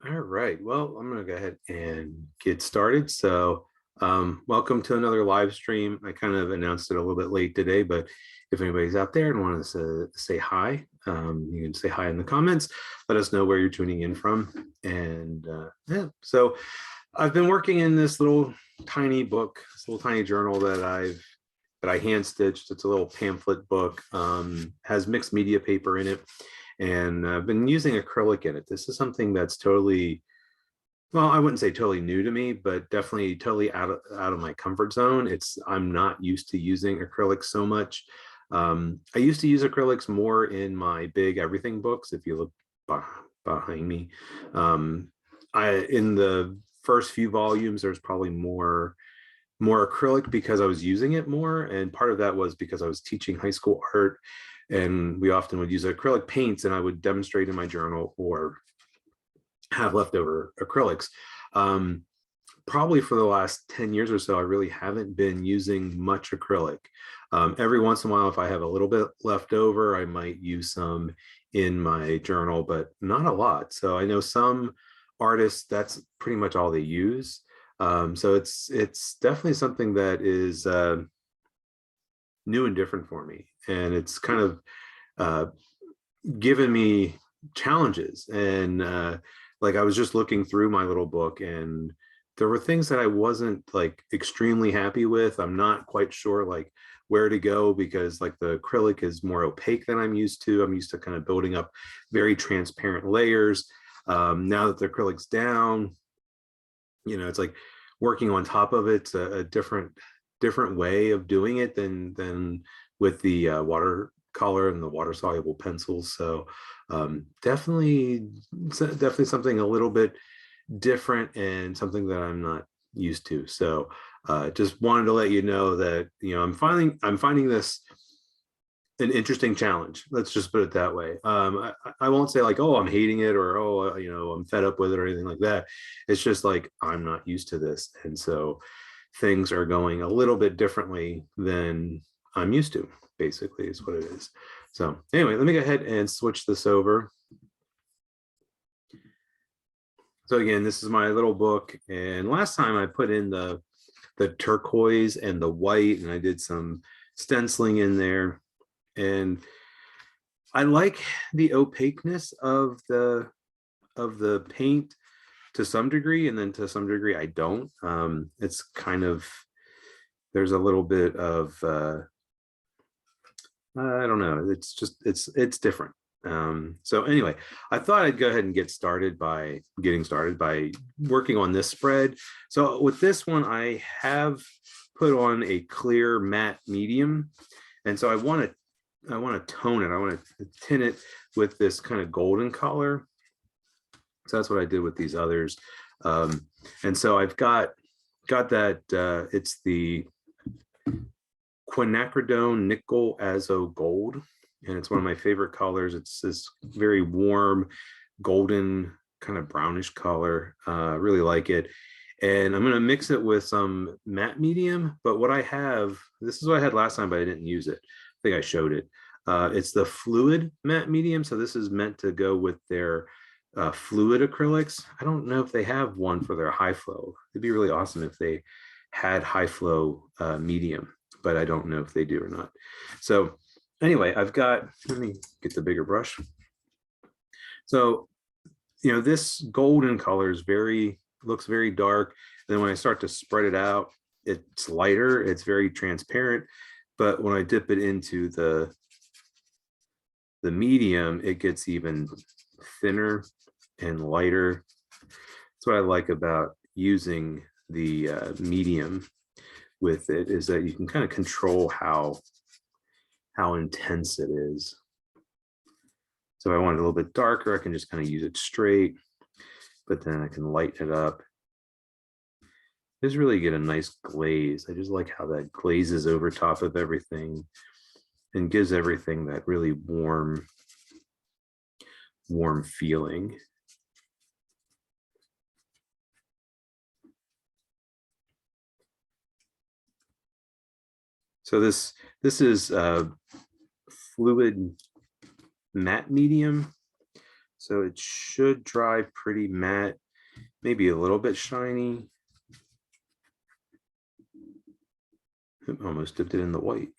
All right. Well, I'm going to go ahead and get started. Welcome to another live stream. I kind of announced it a little bit late today, but if anybody's out there and wants to say hi, you can say hi in the comments. Let us know where you're tuning in from. Yeah, so I've been working in this little tiny book, this little tiny journal that I hand stitched. It's a little pamphlet book, has mixed media paper in it, and I've been using acrylic in it. This is something that's totally, well, I wouldn't say totally new to me, but definitely totally out of my comfort zone. I'm not used to using acrylics so much. I used to use acrylics more in my big everything books. If you look behind me, in the first few volumes, there's probably more acrylic because I was using it more, and part of that was because I was teaching high school art, and we often would use acrylic paints, and I would demonstrate in my journal or have leftover acrylics. Probably for the last 10 years or so, I really haven't been using much acrylic. Every once in a while, if I have a little bit left over, I might use some in my journal, but not a lot. So I know some artists, that's pretty much all they use. So it's definitely something that is new and different for me, and it's kind of given me challenges. And like, I was just looking through my little book, and there were things that I wasn't like extremely happy with. I'm not quite sure like where to go, because like the acrylic is more opaque than I'm used to. I'm used to kind of building up very transparent layers. Now that the acrylic's down, it's like working on top of it's a different way of doing it than with the watercolor and the water soluble pencils. So definitely something a little bit different, and something that I'm not used to. So just wanted to let you know that I'm finding this an interesting challenge. Let's just put it that way. I won't say like, oh, I'm hating it, or oh, I'm fed up with it, or anything like that. It's just like, I'm not used to this, and so things are going a little bit differently than I'm used to, basically, is what it is. So anyway, let me go ahead and switch this over. So again, this is my little book, and last time I put in the turquoise and the white, and I did some stenciling in there. And I like the opaqueness of the paint to some degree, and then to some degree I don't. It's kind of, there's a little bit of I don't know. It's just it's different. So anyway, I thought I'd go ahead and get started by working on this spread. So with this one, I have put on a clear matte medium, and so I want to tone it. I want to tint it with this kind of golden color. So that's what I did with these others. And so I've got that, it's the quinacridone nickel azo gold, and it's one of my favorite colors. It's this very warm golden kind of brownish color. Really like it. And I'm going to mix it with some matte medium, but what I have, this is what I had last time, but I didn't use it. I think I showed it. It's the fluid matte medium. So this is meant to go with their fluid acrylics. I don't know if they have one for their high flow. It'd be really awesome if they had high flow medium, but I don't know if they do or not. So anyway, let me get the bigger brush. So, this golden color is looks very dark. And then when I start to spread it out, it's lighter, it's very transparent. But when I dip it into the medium, it gets even thinner and lighter. That's what I like about using the medium with it, is that you can kind of control how intense it is. So if I want it a little bit darker, I can just kind of use it straight, but then I can lighten it up. Just really get a nice glaze. I just like how that glazes over top of everything and gives everything that really warm feeling. So this is fluid matte medium. So it should dry pretty matte, maybe a little bit shiny. Almost dipped it in the white.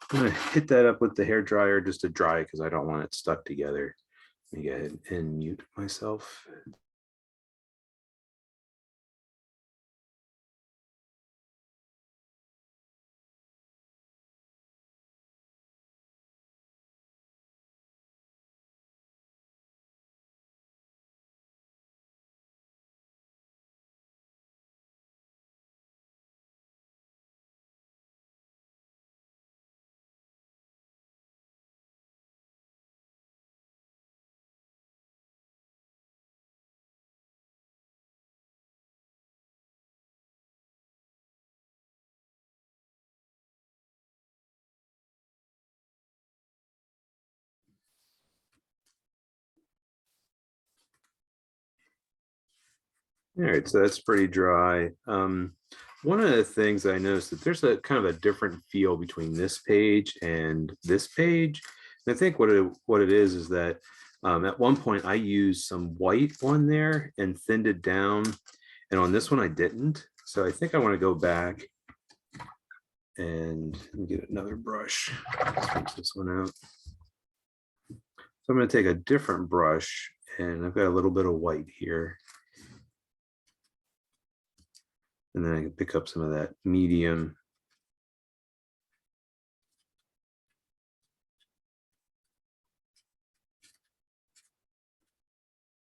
I'm gonna hit that up with the hair dryer just to dry it because I don't want it stuck together. Let me go ahead and mute myself. All right, so that's pretty dry. One of the things I noticed that there's a kind of a different feel between this page and this page. And I think what it is that at one point I used some white on there and thinned it down, and on this one I didn't. So I think I want to go back and get another brush. Let's rinse this one out. So I'm going to take a different brush, and I've got a little bit of white here. And then I can pick up some of that medium.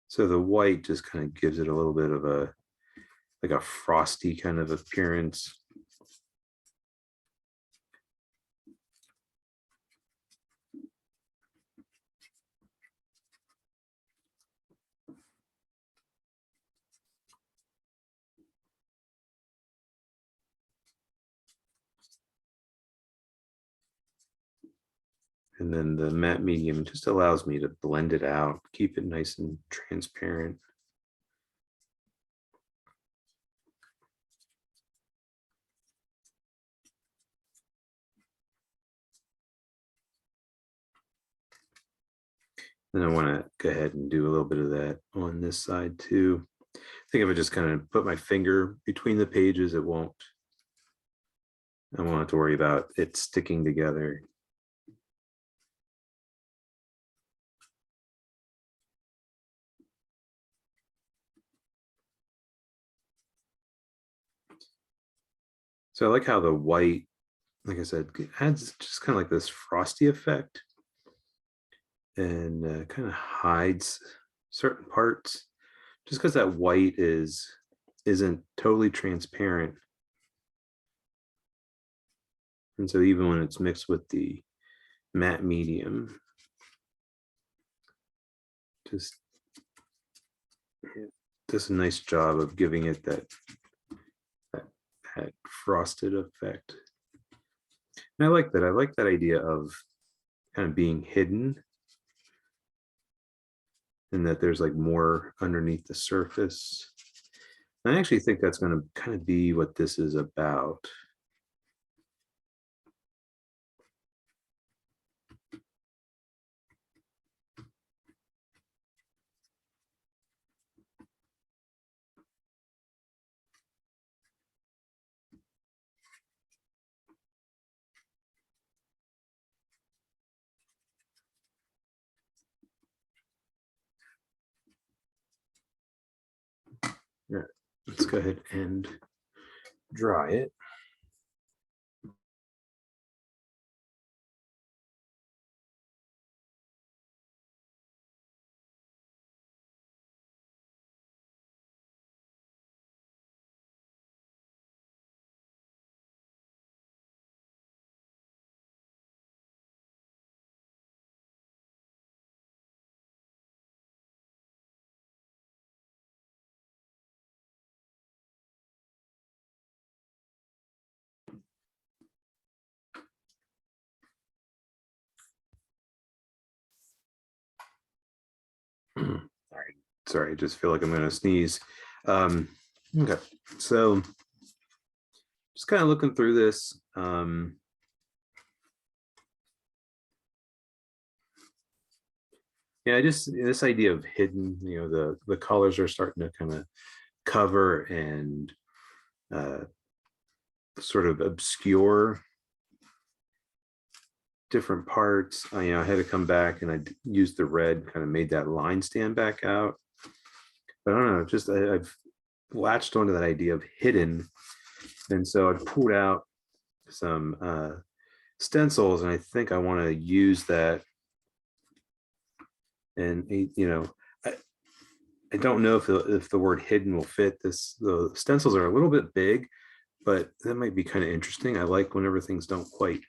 So the white just kind of gives it a little bit of a, like a frosty kind of appearance. And then the matte medium just allows me to blend it out, keep it nice and transparent. Then I want to go ahead and do a little bit of that on this side too. I think if I just kind of put my finger between the pages, I won't have to worry about it sticking together. So I like how the white, like I said, adds just kind of like this frosty effect and kind of hides certain parts just because that white isn't totally transparent. And so even when it's mixed with the matte medium, just does a nice job of giving it that frosted effect. And I like that. I like that idea of kind of being hidden and that there's like more underneath the surface. I actually think that's going to kind of be what this is about. Yeah, let's go ahead and dry it. All right, sorry, I just feel like I'm going to sneeze. Okay, so just kind of looking through this. Yeah, just this idea of hidden, the colors are starting to kind of cover and uh, sort of obscure different parts. I had to come back and I used the red, kind of made that line stand back out. But I don't know, just I've latched onto that idea of hidden. And so I pulled out some stencils, and I think I want to use that. And I don't know if the word hidden will fit this. The stencils are a little bit big, but that might be kind of interesting. I like whenever things don't quite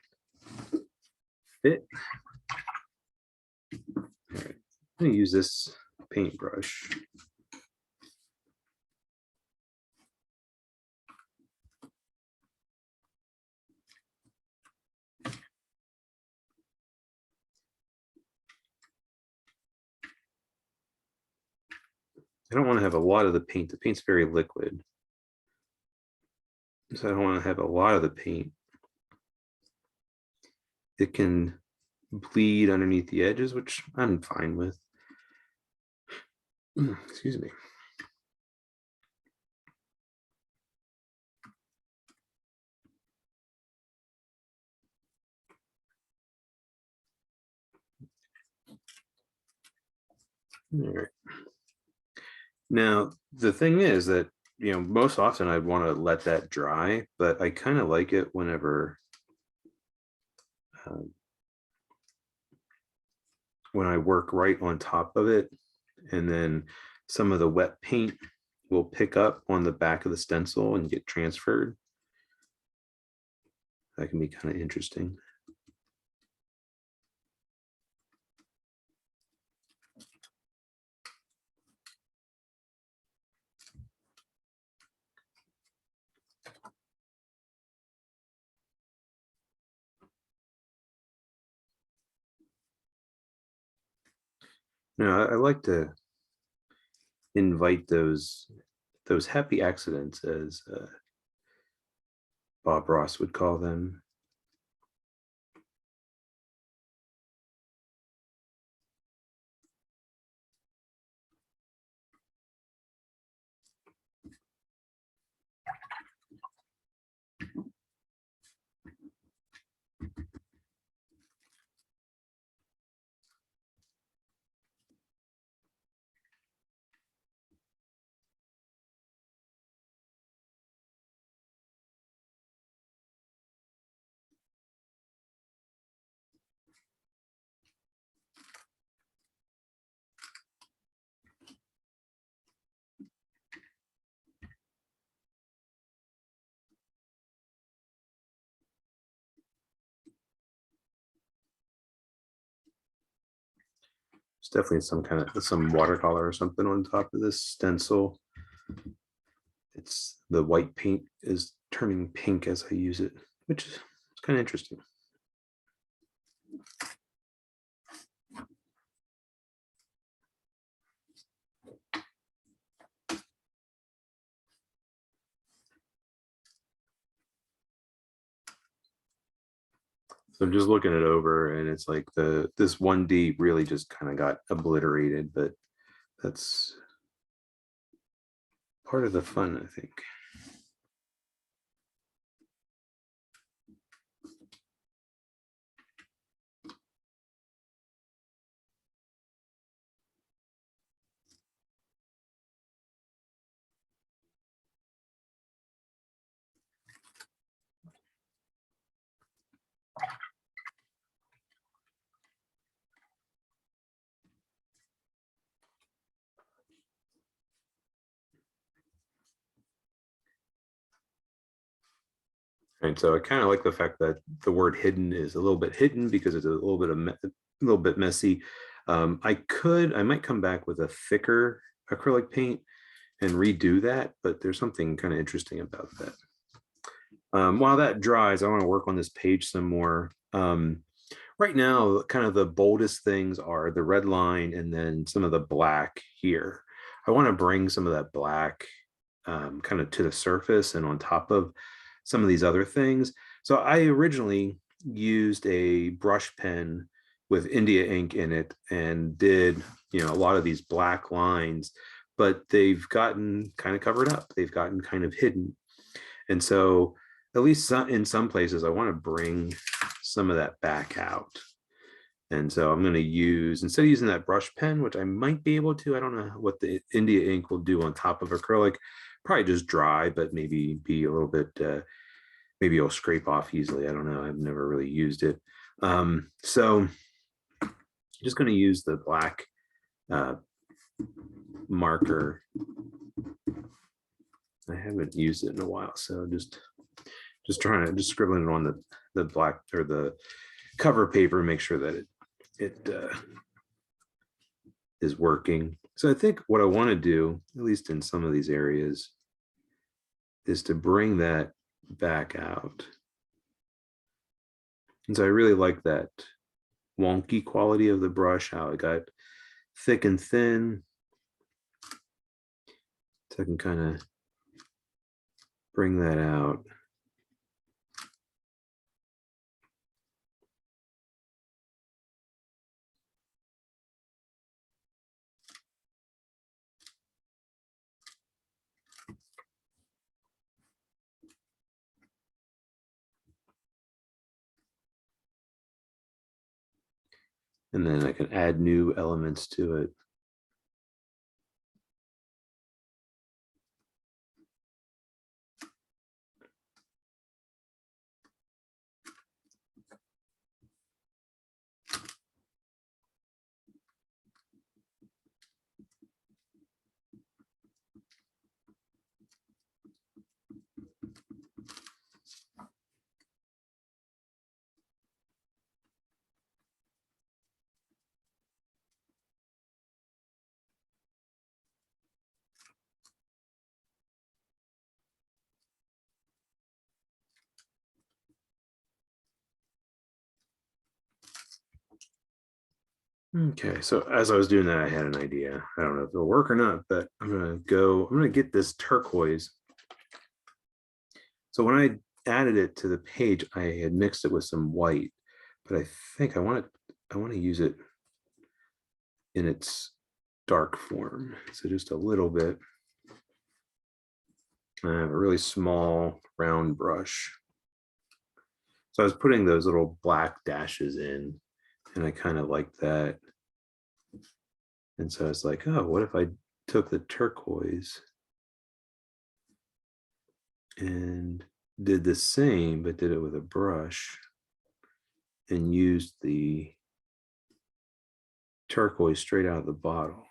fit. All right, I'm going to use this paintbrush. I don't want to have a lot of the paint. The paint's very liquid, so I don't want to have a lot of the paint. It can bleed underneath the edges, which I'm fine with. Excuse me. All right. Now, the thing is that, most often I'd want to let that dry, but I kind of like it whenever um, when I work right on top of it, and then some of the wet paint will pick up on the back of the stencil and get transferred. That can be kind of interesting. Now, I like to invite those happy accidents, as Bob Ross would call them. There's definitely some watercolor or something on top of this stencil. It's the white paint is turning pink as I use it, which is kind of interesting. So I'm just looking it over, and it's like this 1D really just kind of got obliterated, but that's part of the fun, I think. And so I kind of like the fact that the word hidden is a little bit hidden because it's a little bit messy. I might come back with a thicker acrylic paint and redo that, but there's something kind of interesting about that. While that dries, I want to work on this page some more. right now, kind of the boldest things are the red line and then some of the black here. I want to bring some of that black kind of to the surface and on top of some of these other things. So I originally used a brush pen with India ink in it and did, a lot of these black lines, but they've gotten kind of covered up. They've gotten kind of hidden. And so at least in some places, I want to bring some of that back out. And so I'm going to use, instead of using that brush pen, which I might be able to, I don't know what the India ink will do on top of acrylic, probably just dry, but maybe be a little bit, maybe it'll scrape off easily. I don't know. I've never really used it. So I'm just going to use the black uh, marker. I haven't used it in a while, so just scribbling it on the black or the cover paper, make sure that it is working. So I think what I want to do, at least in some of these areas, is to bring that back out. And so I really like that wonky quality of the brush, how it got thick and thin. So I can kind of bring that out. And then I can add new elements to it. Okay, so as I was doing that, I had an idea. I don't know if it'll work or not, but I'm gonna get this turquoise. So when I added it to the page, I had mixed it with some white, but I think I want to use it in its dark form. So just a little bit. I have a really small round brush. So I was putting those little black dashes in, and I kind of like that. And so I was like, oh, what if I took the turquoise and did the same, but did it with a brush and used the turquoise straight out of the bottle.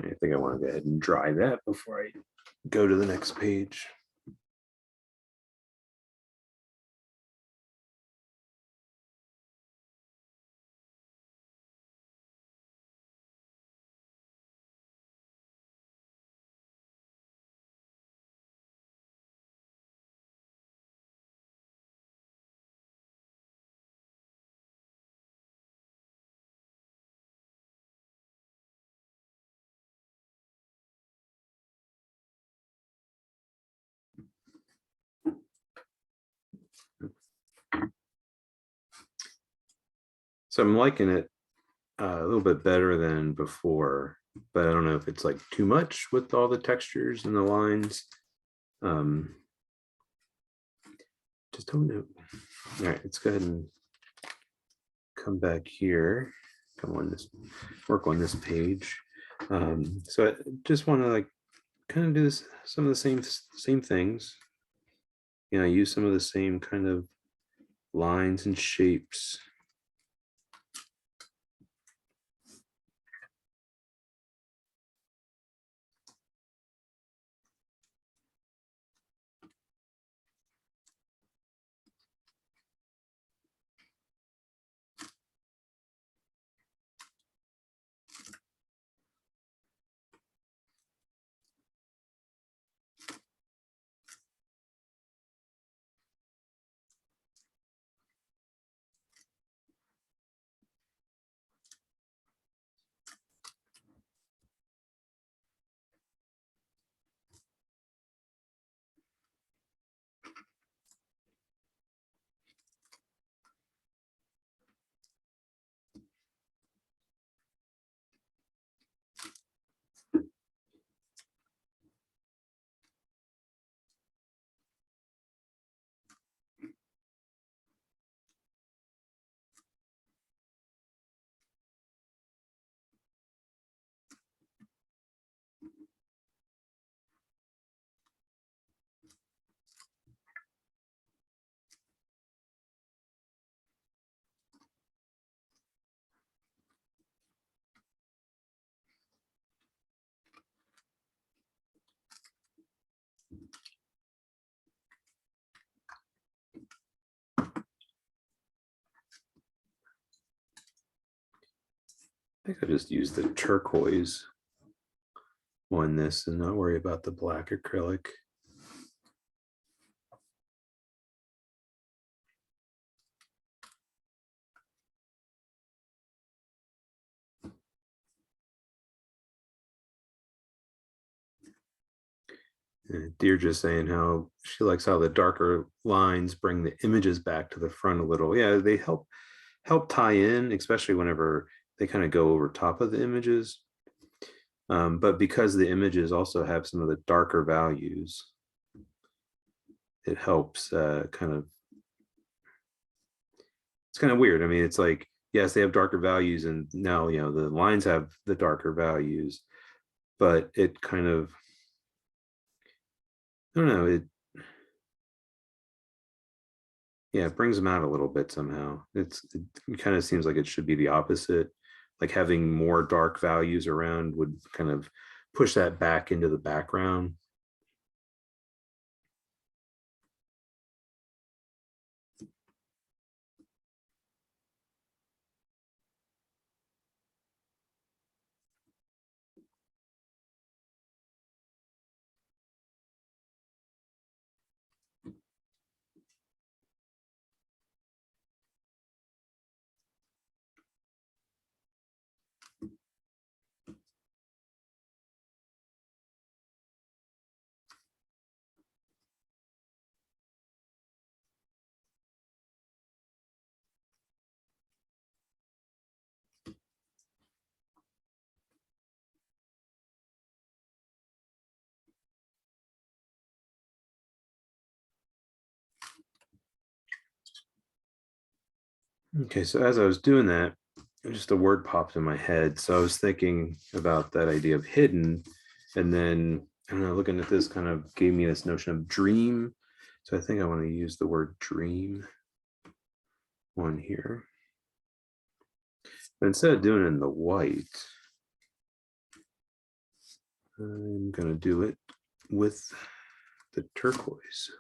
I think I want to go ahead and dry that before I go to the next page. So I'm liking it a little bit better than before, but I don't know if it's like too much with all the textures and the lines. Just don't know. All right, let's go ahead and come back here. Come on this, work on this page. So I just want to like kind of do this, some of the same things. You know, use some of the same kind of lines and shapes. I think I just use the turquoise on this and not worry about the black acrylic. Deirdre saying how she likes how the darker lines bring the images back to the front a little. Yeah, they help tie in, especially whenever they kind of go over top of the images. But because the images also have some of the darker values, it helps kind of, it's kind of weird. I mean, it's like, yes, they have darker values, and now, you know, the lines have the darker values, but it kind of, I don't know, it brings them out a little bit somehow. It kind of seems like it should be the opposite. Like having more dark values around would kind of push that back into the background. Okay, so as I was doing that, just a word popped in my head. So I was thinking about that idea of hidden, and then I don't know, looking at this kind of gave me this notion of dream. So I think I want to use the word dream on here. But instead of doing it in the white, I'm going to do it with the turquoise.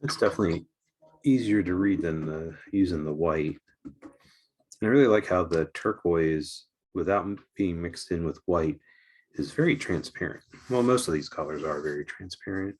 It's definitely easier to read than using the white. And I really like how the turquoise, without being mixed in with white, is very transparent. Well, most of these colors are very transparent.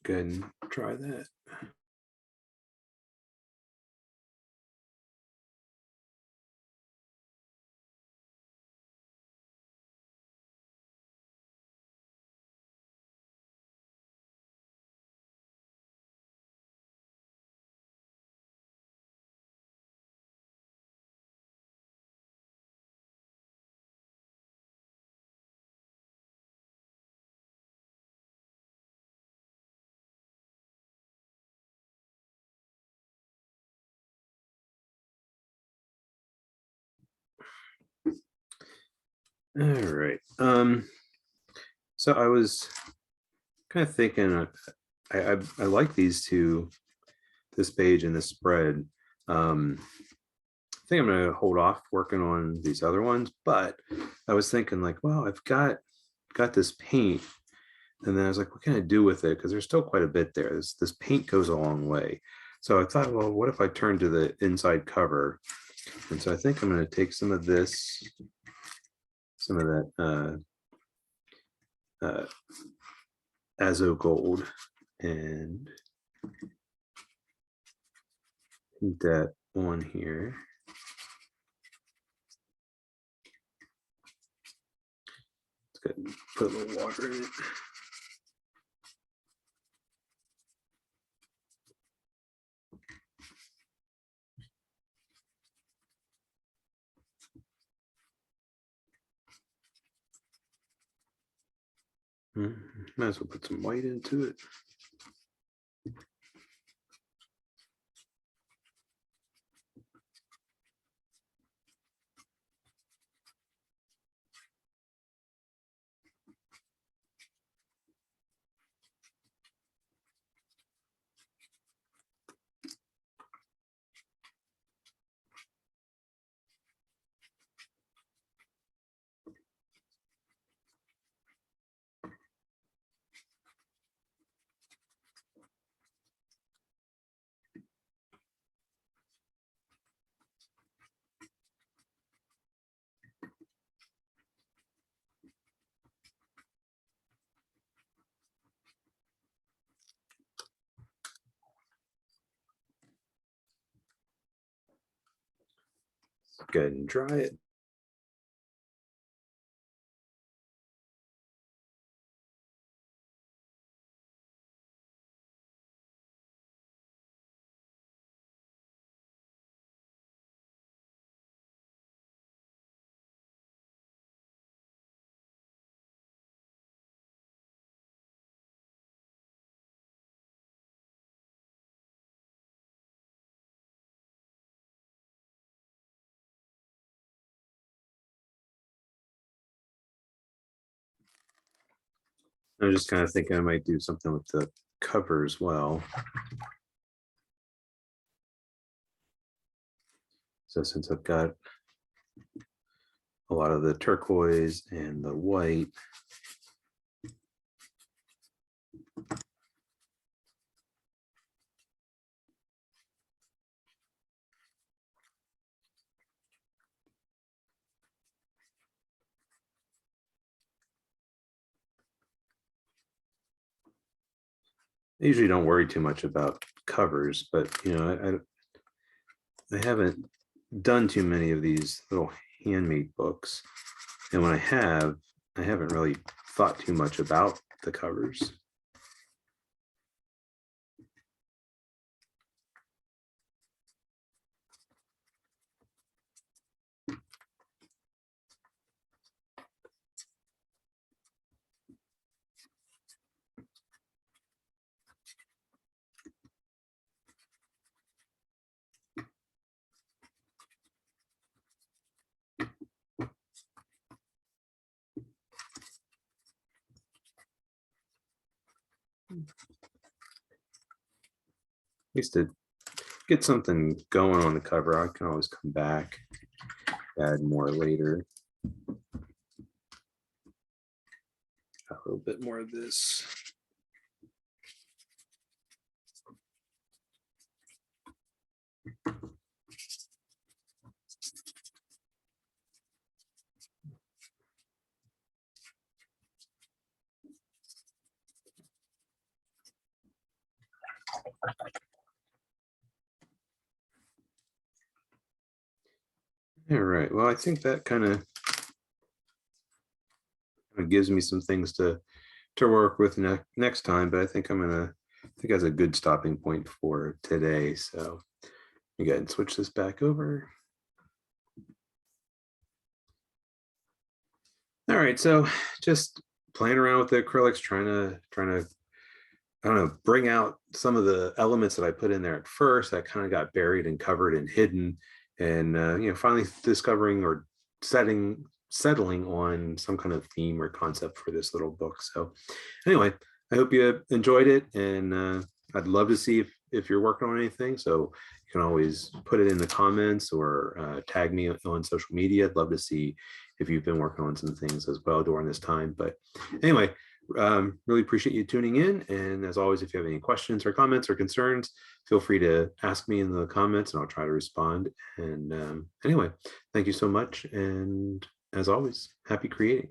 Go ahead and try that. All right. So I was kind of thinking, I like these two, this page and this spread. I think I'm going to hold off working on these other ones, but I was thinking like, well, I've got this paint, and then I was like, what can I do with it? Because there's still quite a bit there. This paint goes a long way. So I thought, well, what if I turn to the inside cover? And so I think I'm going to take some of this, some of that azo gold, and paint that on here. Let's go ahead and put a little water in it. Might as well put some white into it. Go ahead and dry it. I was just kind of thinking I might do something with the cover as well. So since I've got a lot of the turquoise and the white, I usually don't worry too much about covers, but you know, I haven't done too many of these little handmade books, and when I haven't really thought too much about the covers. At least to get something going on the cover, I can always come back, add more later. A little bit more of this. All right, well, I think that kind of gives me some things to work with next time, but I think I think that's a good stopping point for today. So you go ahead and switch this back over. All right, so just playing around with the acrylics, trying to I don't know, bring out some of the elements that I put in there at first that kind of got buried and covered and hidden, and you know, finally discovering or settling on some kind of theme or concept for this little book. So anyway, I hope you enjoyed it, and I'd love to see if you're working on anything. So you can always put it in the comments or tag me on social media. I'd love to see if you've been working on some things as well during this time. But anyway, really appreciate you tuning in. And as always, if you have any questions or comments or concerns, feel free to ask me in the comments and I'll try to respond. And anyway, thank you so much. And as always, happy creating.